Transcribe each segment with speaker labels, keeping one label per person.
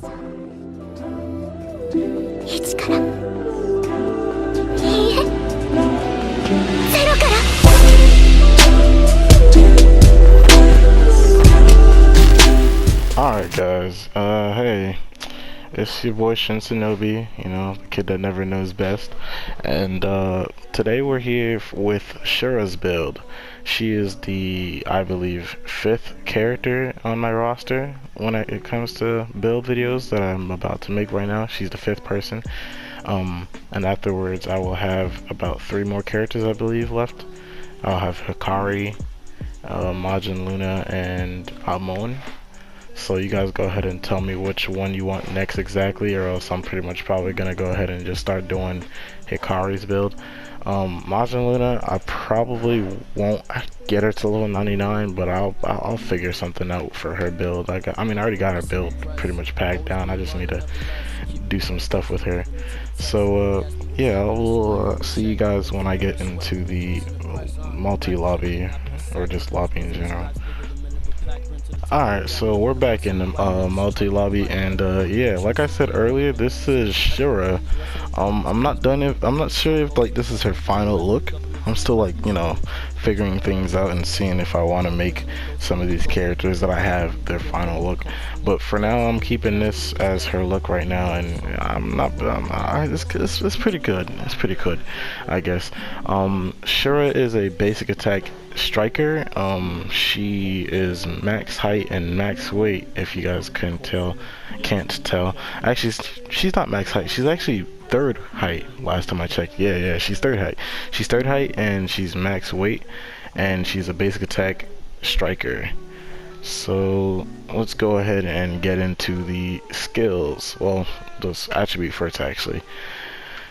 Speaker 1: 1からいいえ0から
Speaker 2: Alright guys, hey, it's your boy Shinobi, you know, the kid that never knows best, and today we're here with Shura's build. She is the, I believe, 5th character on my roster when it comes to build videos that I'm about to make right now. She's the 5th person, and afterwards I will have about 3 more characters, I believe, left. I'll have Hikari, Majin Luna, and Amon. So you guys go ahead and tell me which one you want next exactly, or else I'm pretty much probably gonna go ahead and just start doing Hikari's build. Majin Luna, I probably won't get her to level 99, but I'll figure something out for her build. I already got her build pretty much packed down. I just need to do some stuff with her. So yeah, I'll see you guys when I get into the multi-lobby, or just lobby in general. Alright, so we're back in the multi-lobby, and yeah, like I said earlier, this is Shura. I'm not sure if like this is her final look. I'm still like, you know, figuring things out and seeing if I want to make some of these characters that I have their final look. But for now, I'm keeping this as her look right now, and it's pretty good. It's pretty good, I guess. Shura is a basic attack striker. She is max height and max weight, if you guys can't tell. Actually, she's not max height. She's actually 3rd height last time I checked. Yeah, she's 3rd height. She's 3rd height and she's max weight, and she's a basic attack striker. So let's go ahead and get into the skills. Well, those attribute first actually.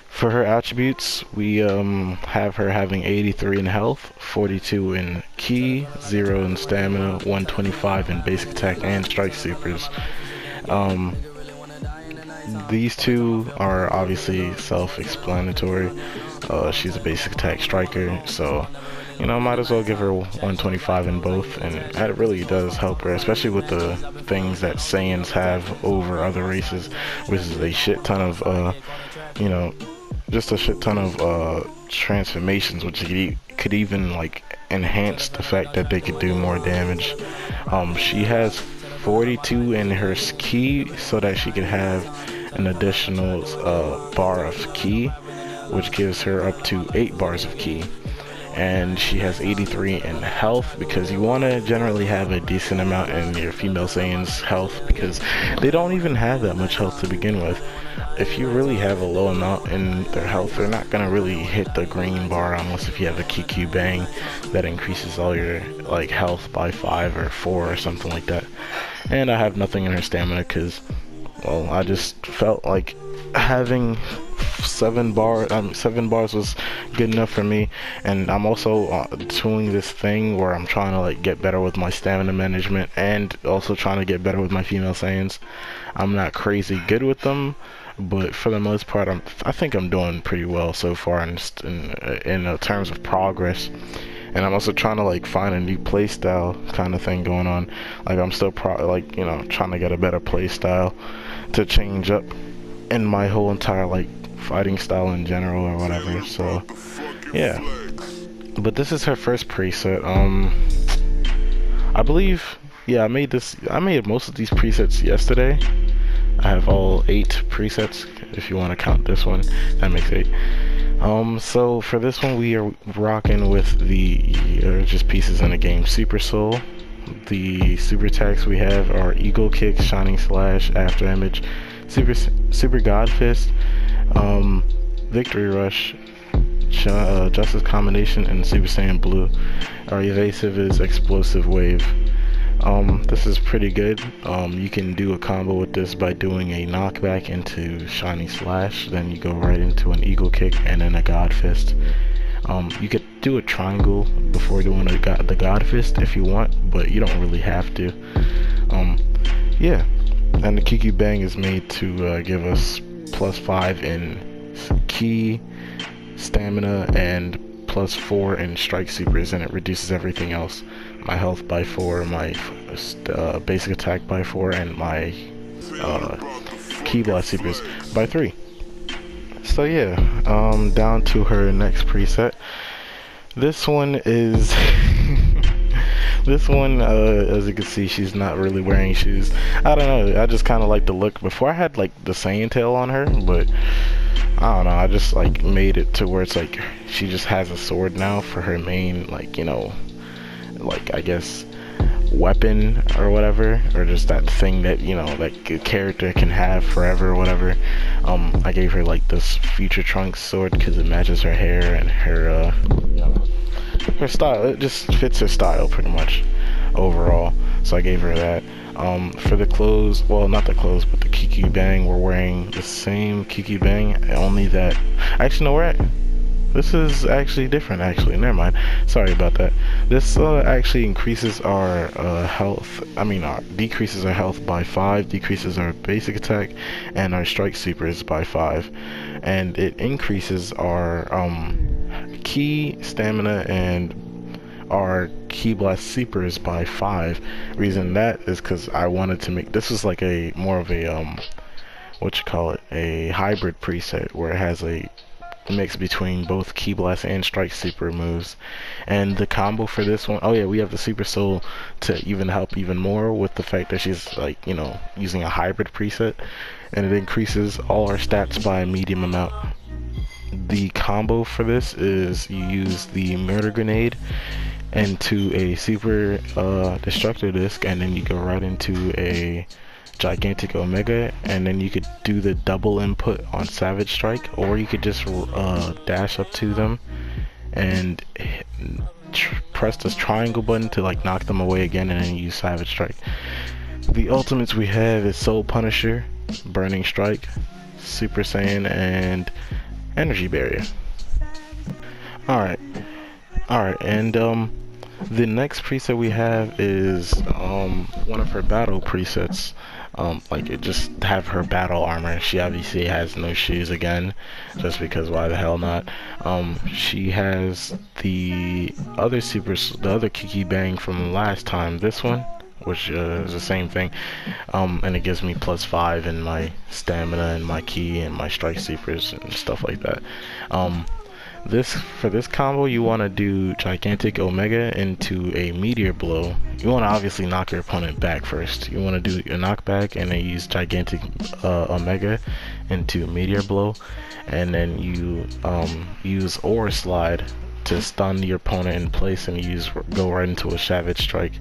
Speaker 2: For her attributes, we have her having 83 in health, 42 in ki, 0 in stamina, 125 in basic attack and strike supers. These two are obviously self-explanatory. She's a basic attack striker, so you know, might as well give her 125 in both, and that really does help her, especially with the things that Saiyans have over other races, which is a shit ton of you know, just a shit ton of transformations, which could even like enhance the fact that they could do more damage. She has 42 in her ki, so that she could have an additional bar of ki, which gives her up to 8 bars of ki. And she has 83 in health, because you want to generally have a decent amount in your female Saiyan's health, because they don't even have that much health to begin with. If you really have a low amount in their health, they're not going to really hit the green bar, unless if you have a QQ bang that increases all your like health by 5 or 4 or something like that. And I have nothing in her stamina, because well, I just felt like having 7 bars was good enough for me. And I'm also doing this thing where I'm trying to like get better with my stamina management, and also trying to get better with my female Saiyans. I'm not crazy good with them, but for the most part, I think I'm doing pretty well so far in terms of progress. And I'm also trying to like find a new playstyle kind of thing going on. Like I'm still like, you know, trying to get a better playstyle to change up in my whole entire like fighting style in general or whatever. So yeah, but this is her first preset. I believe, yeah, I made most of these presets yesterday. I have all 8 presets, if you want to count this one. That makes 8. So for this one, we are rocking with the just pieces in the game. Super Soul. The super attacks we have are Eagle Kick, Shining Slash, After Image, Super God Fist, Victory Rush, Justice Combination, and Super Saiyan Blue. Our evasive is Explosive Wave. This is pretty good. You can do a combo with this by doing a knockback into Shining Slash, then you go right into an Eagle Kick and then a God Fist. You could do a triangle before doing the God Fist if you want, but you don't really have to. Yeah, and the QQ Bang is made to give us +5 in ki, stamina, and +4 in strike supers, and it reduces everything else. My health by 4, my basic attack by 4, and my Ki Blast Supers by 3. So yeah, down to her next preset. This one is this one, as you can see, she's not really wearing shoes. I don't know, I just kind of like the look. Before I had like the Saiyan tail on her, but I don't know, I just like made it to where it's like she just has a sword now for her main, like, you know, like I guess weapon or whatever, or just that thing that, you know, like a character can have forever or whatever. I gave her like this Future Trunks sword because it matches her hair and her you know, her style. It just fits her style pretty much overall, so I gave her that. For the clothes, well, not the clothes, but the Kiki Bang, we're wearing the same Kiki Bang, only that, actually no, we're at, this is actually different, actually, never mind, sorry about that. This actually increases our health, decreases our health by 5, decreases our basic attack, and our strike supers by 5, and it increases our ki, stamina, and our Ki Blast supers by 5. Reason that is because I wanted to make, this is like a more of a a hybrid preset where it has a mix between both Ki Blast and strike super moves. And the combo for this one, oh yeah, we have the Super Soul to even help even more with the fact that she's like, you know, using a hybrid preset, and it increases all our stats by a medium amount. The combo for this is you use the Murder Grenade into a Super Destructor Disc, and then you go right into a Gigantic Omega, and then you could do the double input on Savage Strike, or you could just dash up to them and press this triangle button to like knock them away again, and then use Savage Strike. The ultimates we have is Soul Punisher, Burning Strike, Super Saiyan, and Energy Barrier. Alright, and the next preset we have is one of her battle presets. Like, it just have her battle armor. She obviously has no shoes again, just because why the hell not. She has the other Kiki Bang from last time, this one, which is the same thing, and it gives me +5 in my stamina and my ki and my strike supers and stuff like that. For this combo, you want to do Gigantic Omega into a Meteor Blow. You want to obviously knock your opponent back first. You want to do a knockback and then use Gigantic Omega into Meteor Blow, and then you use Aura Slide to stun your opponent in place, and go right into a Savage Strike.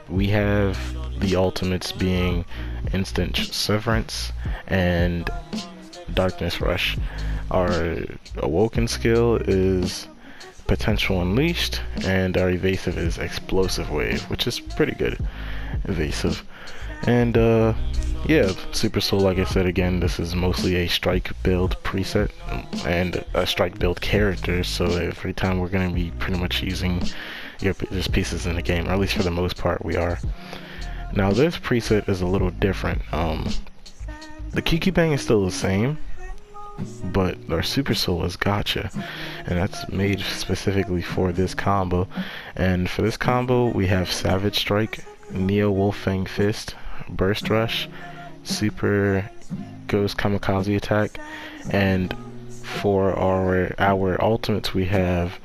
Speaker 2: We have the ultimates being Instant Severance and Darkness Rush. Our Awoken skill is Potential Unleashed, and our evasive is Explosive Wave, which is pretty good, evasive. And yeah, Super Soul, like I said again, this is mostly a strike build preset and a strike build character, so every time we're going to be pretty much using just pieces in the game, or at least for the most part we are. Now this preset is a little different. The Kiki Bang is still the same, but our Super Soul is Gotcha, and that's made specifically for this combo. And for this combo, we have Savage Strike, Neo Wolfang Fist, Burst Rush, Super Ghost Kamikaze Attack, and for our ultimates, we have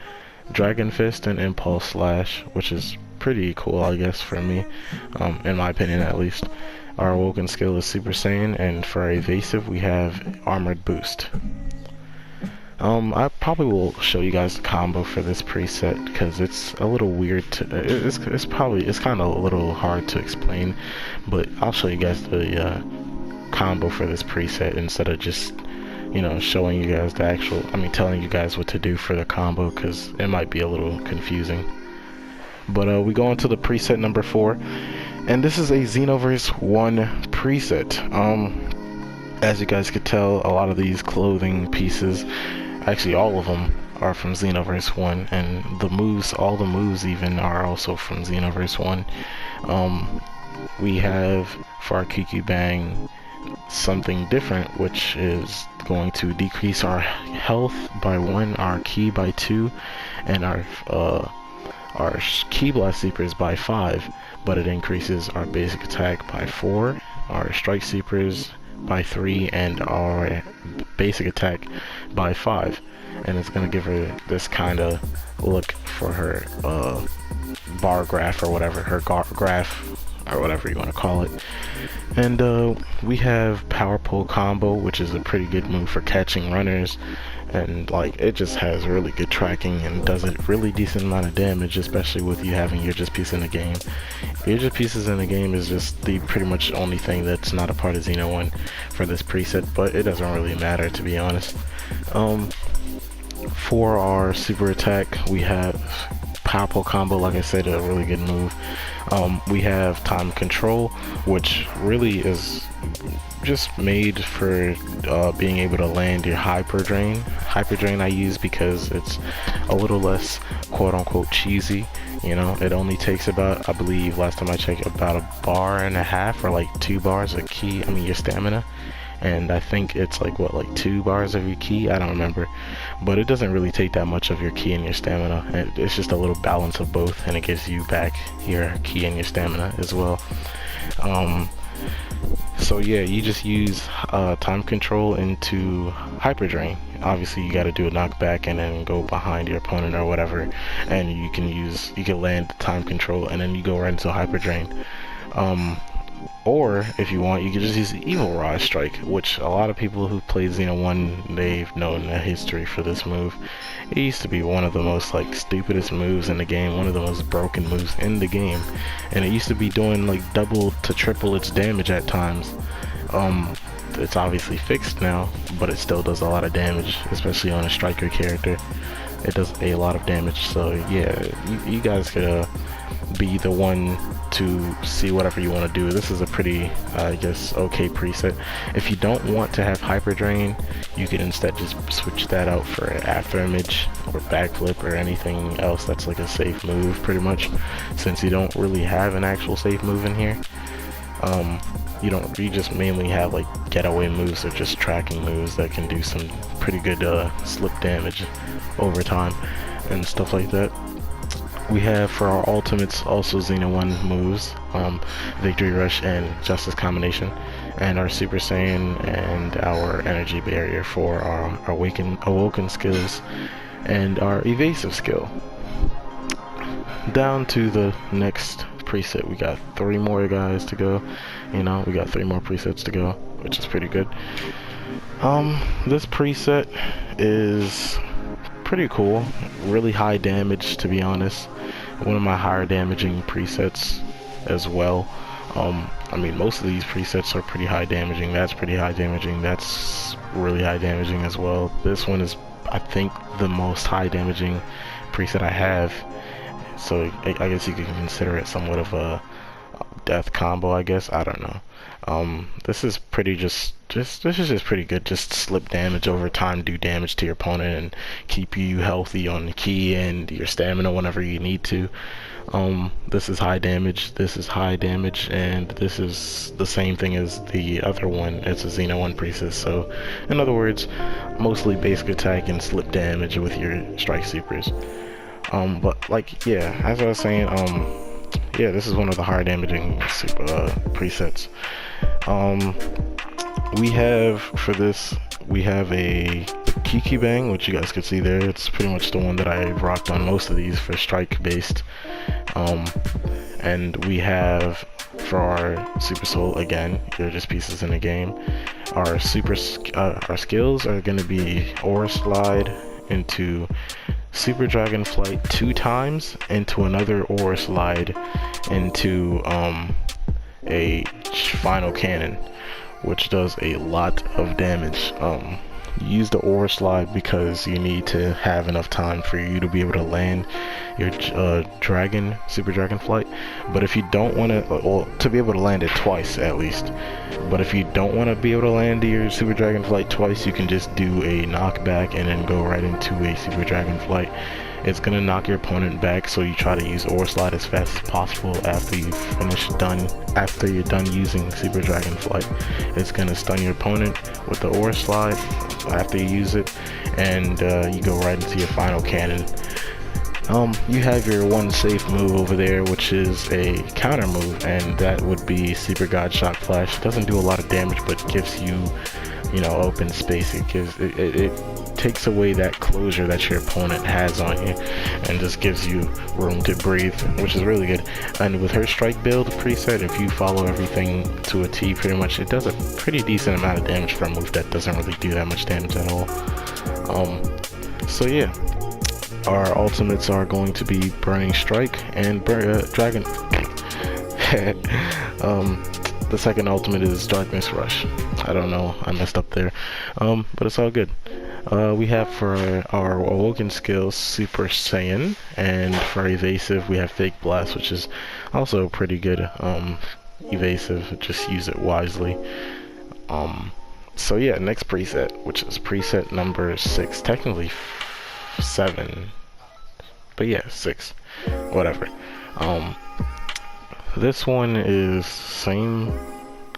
Speaker 2: Dragon Fist and Impulse Slash, which is pretty cool, I guess, for me, in my opinion at least. Our Awoken skill is Super Saiyan, and for our evasive we have Armored Boost. I probably will show you guys the combo for this preset because it's a little weird to, it's kind of a little hard to explain, but I'll show you guys the combo for this preset instead of just, you know, showing you guys the actual, telling you guys what to do for the combo, because it might be a little confusing. But we go into the preset number 4. And this is a Xenoverse 1 preset. As you guys could tell, a lot of these clothing pieces, actually all of them, are from Xenoverse 1, and all the moves even are also from Xenoverse 1. We have, for our Kiki Bang, something different, which is going to decrease our health by 1, our ki by 2, and our Ki Blast Supers by 5, but it increases our basic attack by 4 our strike supers by 3 and our basic attack by 5, and it's gonna give her this kind of look for her bar graph or whatever, her graph or whatever you want to call it. And we have power pull combo, which is a pretty good move for catching runners, and like it just has really good tracking and does a really decent amount of damage, especially with you having your just piece in the game. Your just pieces in the game is just the pretty much only thing that's not a part of Xeno 1 for this preset, but it doesn't really matter, to be honest. For our super attack, we have power pull combo, like I said, a really good move. We have time control, which really is just made for being able to land your hyper drain. Hyper drain I use because it's a little less quote unquote cheesy. You know, it only takes about, I believe last time I checked, about a bar and a half or like 2 bars of key, I mean your stamina. And I think it's like what, like 2 bars of your key, I don't remember, but it doesn't really take that much of your key and your stamina. It's just a little balance of both, and it gives you back your key and your stamina as well. So yeah, you just use time control into hyper drain. Obviously you got to do a knockback and then go behind your opponent or whatever, and you can land time control and then you go right into hyper drain. Or if you want, you can just use Evil Rod Strike, which a lot of people who played Xeno 1, they've known a history for this move. It used to be one of the most like stupidest moves in the game, one of the most broken moves in the game, and it used to be doing like double to triple its damage at times. It's obviously fixed now, but it still does a lot of damage, especially on a striker character. It does a lot of damage, so yeah, you guys could be the one to see whatever you want to do. This is a pretty, I guess, okay preset. If you don't want to have hyper drain, you can instead just switch that out for after image or backflip or anything else that's like a safe move, pretty much, since you don't really have an actual safe move in here. You just mainly have like getaway moves or just tracking moves that can do some pretty good slip damage over time and stuff like that. We have for our ultimates also Xeno 1 moves, Victory Rush and Justice Combination, and our Super Saiyan and our Energy Barrier for our Awoken skills and our Evasive skill. Down to the next preset, we got 3 more guys to go. You know, we got 3 more presets to go, which is pretty good. This preset is pretty cool, really high damage, to be honest. One of my higher damaging presets as well. I mean, most of these presets are pretty high damaging. That's pretty high damaging. That's really high damaging as well. This one is, I think, the most high damaging preset I have. So I guess you could consider it somewhat of a death combo, I guess. I don't know. This is pretty this is just pretty good. Just slip damage over time, do damage to your opponent, and keep you healthy on the key and your stamina whenever you need to. This is high damage, this is high damage, and this is the same thing as the other one. It's a Xeno 1 preset, so in other words, mostly basic attack and slip damage with your strike supers. But like, yeah, as I was saying, yeah, this is one of the higher damaging super presets. We have, for this, we have a Kiki Bang, which you guys can see there. It's pretty much the one that I rocked on most of these for strike based. And we have, for our Super Soul, again, they're just pieces in the game. Our our skills are going to be Aura Slide into Super Dragon Flight 2 times, into another Aura Slide into a Final Cannon, which does a lot of damage. You use the Aura Slide because you need to have enough time for you to be able to land your Super Dragon Flight. But if you don't want to, well, to be able to land it twice at least. But if you don't want to be able to land your Super Dragon Flight twice, you can just do a knockback and then go right into a Super Dragon Flight. It's gonna knock your opponent back, so you try to use Aura Slide as fast as possible after you're done using Super Dragon Flight. It's gonna stun your opponent with the Aura Slide after you use it, and you go right into your Final Cannon. You have your one safe move over there, which is a counter move, and that would be Super God Shock Flash. It doesn't do a lot of damage, but gives you, you know, open space. It takes away that closure that your opponent has on you, and just gives you room to breathe, which is really good. And with her strike build preset, if you follow everything to a T, pretty much, it does a pretty decent amount of damage for a move that doesn't really do that much damage at all. So yeah. Our ultimates are going to be Burning Strike and Dragon. The second ultimate is Darkness Rush. I don't know, I messed up there, but it's all good. We have for our Awoken skill Super Saiyan, and for evasive we have Fake Blast, which is also pretty good. Evasive, just use it wisely. So yeah, next preset, which is preset number 6, technically 7, but yeah, 6, whatever. This one is same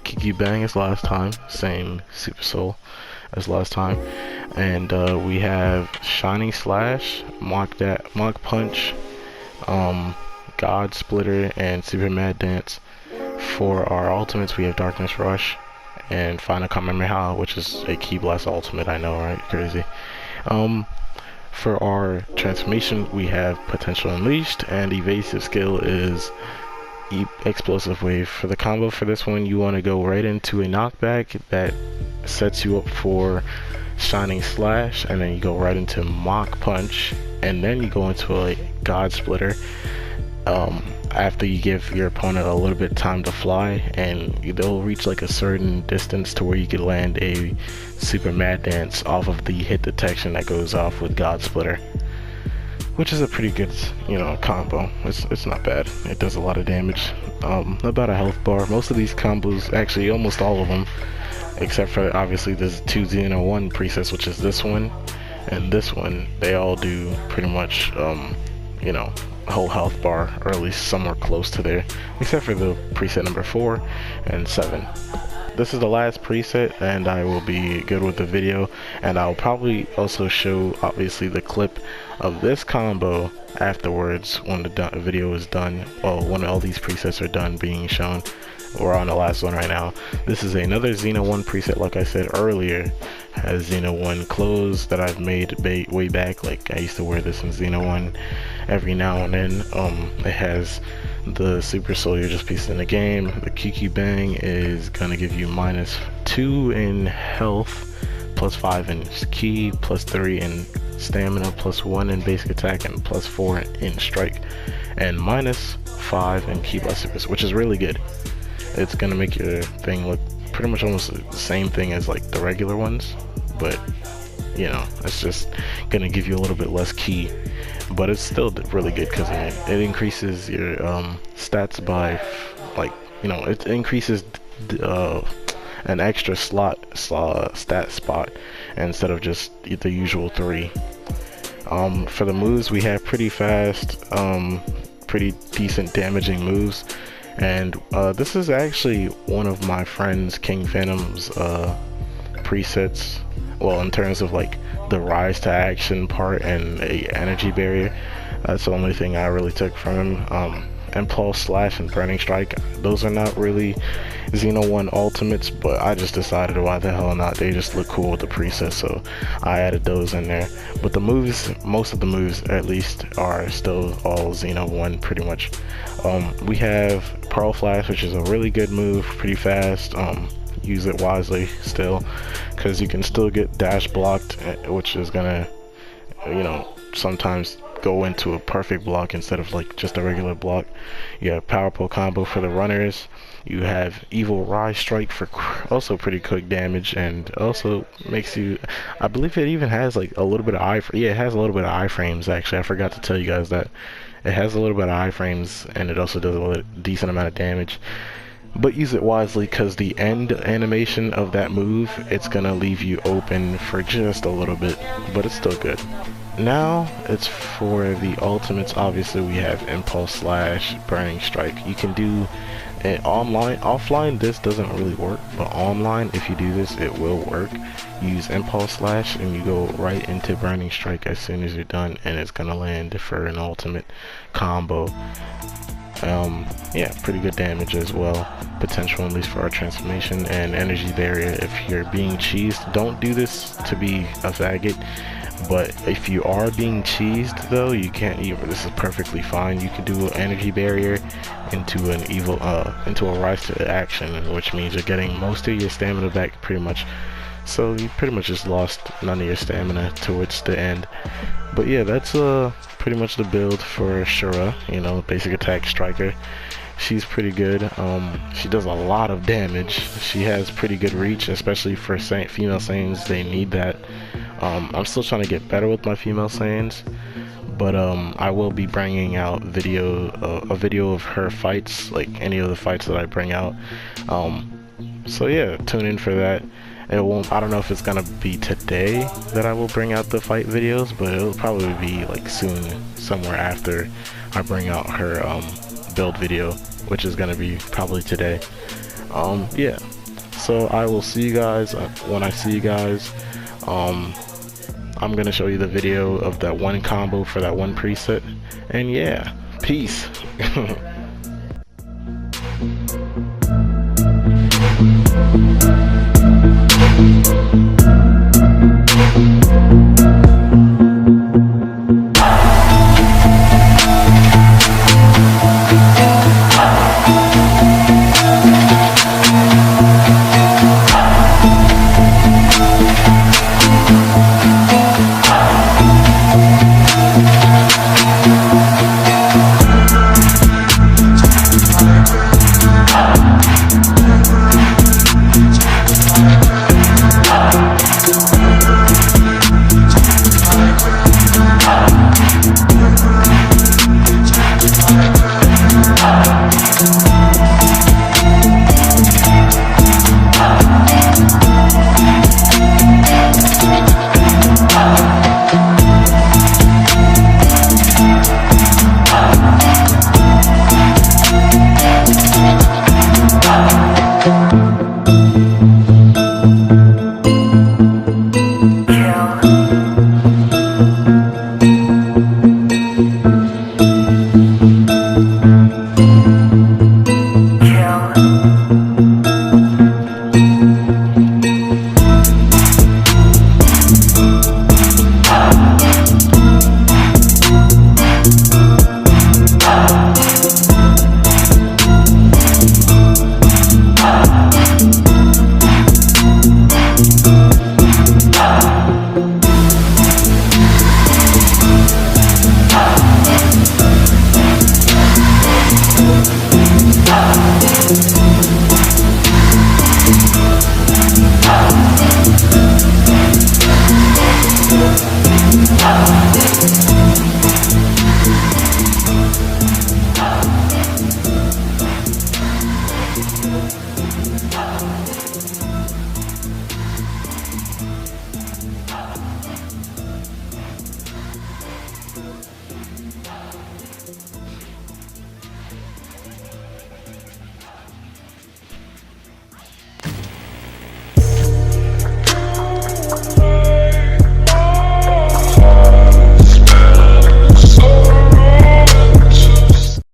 Speaker 2: Kiki Bang as last time, same Super Soul as last time, and we have Shining Slash, Mock Punch, God Splitter, and Super Mad Dance. For our ultimates, we have Darkness Rush and Final Kamehameha, which is a Ki Blast ultimate. I know, right? Crazy. For our transformation, we have Potential Unleashed, and evasive skill is Explosive Wave. For the combo for this one, you want to go right into a knockback that sets you up for Shining Slash, and then you go right into Mock Punch, and then you go into a God Splitter after you give your opponent a little bit of time to fly, and they'll reach like a certain distance to where you can land a Super Mad Dance off of the hit detection that goes off with God Splitter, which is a pretty good, you know, combo. It's not bad. It does a lot of damage. About a health bar. Most of these combos, actually almost all of them, except for obviously there's 2 Xeno 1 presets, which is this one and this one, they all do pretty much you know, whole health bar, or at least somewhere close to there, except for the preset number 4 and 7. This is the last preset, and I will be good with the video, and I'll probably also show obviously the clip of this combo afterwards when the video is done. Well, when all these presets are done being shown. We're on the last one right now. This is another Xeno 1 preset, like I said earlier. Has Xeno 1 clothes that I've made way back. Like, I used to wear this in Xeno 1 every now and then. It has the Super Soldier's piece in the game. The Kiki Bang is gonna give you -2 in health, +5 in ki, +3 in stamina, +1 in basic attack, and +4 in strike, and -5 in ki by super, which is really good. It's gonna make your thing look pretty much almost the same thing as like the regular ones, but you know, it's just gonna give you a little bit less ki, but it's still really good because it increases your stats by, like, you know, it increases an extra stat spot instead of just the usual 3. For the moves, we have pretty fast, pretty decent damaging moves. And this is actually one of my friend's King Phantom's presets. Well, in terms of like the rise to action part and a energy barrier, that's the only thing I really took from him. Impulse Slash and Burning Strike, those are not really Xeno 1 ultimates, but I just decided why the hell not. They just look cool with the preset, so I added those in there. But the moves, most of the moves at least, are still all Xeno 1 pretty much. We have Pearl Flash, which is a really good move, pretty fast. Use it wisely still, because you can still get dash blocked, which is gonna, you know, sometimes go into a perfect block instead of like just a regular block. You have Powerful Combo for the runners. You have Evil Rise Strike for also pretty quick damage, and also makes you, I believe it even has like a little bit of it has a little bit of iframes actually. I forgot to tell you guys that it has a little bit of iframes, and it also does a decent amount of damage. But use it wisely, because the end animation of that move, it's gonna leave you open for just a little bit, but it's still good. Now it's for the ultimates. Obviously we have Impulse Slash, Burning Strike. You can do And offline, this doesn't really work, but online, if you do this, it will work. Use Impulse Slash, and you go right into Burning Strike as soon as you're done, and it's gonna land for an ultimate combo. Yeah, pretty good damage as well. Potential, at least for our transformation. And Energy Barrier, if you're being cheesed, don't do this to be a faggot. But if you are being cheesed though, you can't either. This is perfectly fine. You can do an Energy Barrier into an into a Rise to Action, which means you're getting most of your stamina back pretty much. So you pretty much just lost none of your stamina towards the end. But yeah, that's pretty much the build for Shura, you know, basic attack striker. She's pretty good. She does a lot of damage. She has pretty good reach, especially for female Saiyans. They need that. I'm still trying to get better with my female Saiyans, but I will be bringing out a video of her fights, like any of the fights that I bring out. So yeah, tune in for that. I don't know if it's gonna be today that I will bring out the fight videos, but it'll probably be like soon, somewhere after I bring out her build video, which is gonna be probably today. Yeah, so I will see you guys when I see you guys. I'm gonna show you the video of that one combo for that one preset, and yeah, peace.